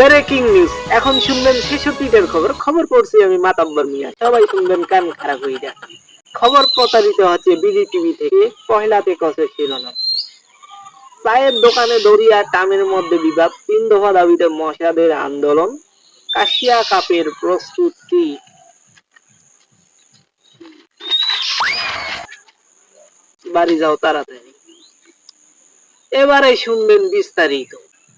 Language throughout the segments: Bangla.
ব্রেকিং নিউজ, এখন শুনবেন ৬৬টার খবর পড়ছি আমি মাতাব্বর মিয়া। সবাই শুনবেন, কান খারাপ হয়ে যায়। খবর প্রচারিত হচ্ছে বিডি টিভি থেকে। পহেলাতে কসে শিরোনাম, চায়ের দোকানে দরিয়া টামের মধ্যে বিবাদ, ৩ দফা দাবিতে মশাদের আন্দোলন, কাশিয়া কাপের প্রস্তুতি। বাড়ি যাও তাড়াতাড়ি। এবারে শুনবেন বিস্তারিত।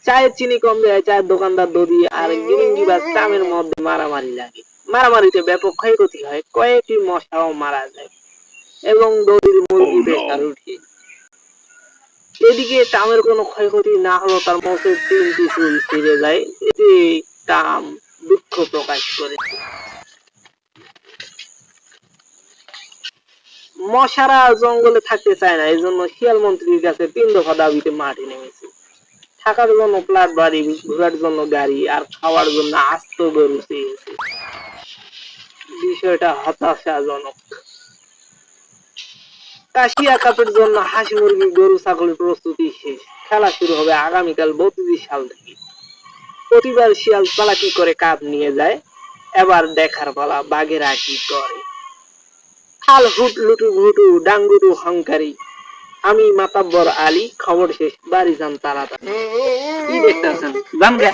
চায়ের চিনি কম দেয়, চায়ের দোকানদার দদি আর গিরিঙ্গিবাজ চামের মধ্যে মারামারি লাগে। মারামারিতে ব্যাপক ক্ষয়ক্ষতি হয়, কয়েকটি মশাও মারা যায় এবং দদির মুরগি বেকার উঠে। এদিকে টামের কোনো ক্ষয়ক্ষতি না হলো তার মুখের 3টি চুল ছিঁড়ে যায়। এতে টাম দুঃখ প্রকাশ করেছে। মশারা জঙ্গলে থাকতে চায় না, এই জন্য শিয়াল মন্ত্রীর কাছে 3 দফা দাবিতে মাঠে নেমেছে। থাকার জন্য ফ্ল্যাট বাড়ি, ঘোরার জন্য গাড়ি আর খাওয়ার জন্য আস্ত গরু চেয়েছে। বিষয়টা হতাশাজনক। কাশিয়া কাপের জন্য হাঁস মুরগি গরু ছাগলের প্রস্তুতি শেষ। খেলা শুরু হবে আগামীকাল 32 সাল থেকে। প্রতিবার শিয়াল চালাকি করে কাপ নিয়ে যায়, এবার দেখার পালা বাঘেরা কি করে। হাল হুট লুটু ঘুটু ডাঙ্গুটু হংকারি। আমি মাতাব্বর আলী, খবর শেষ, বাড়ি যান তাড়াতাড়ি। কি দেখতেছেন, জান গে।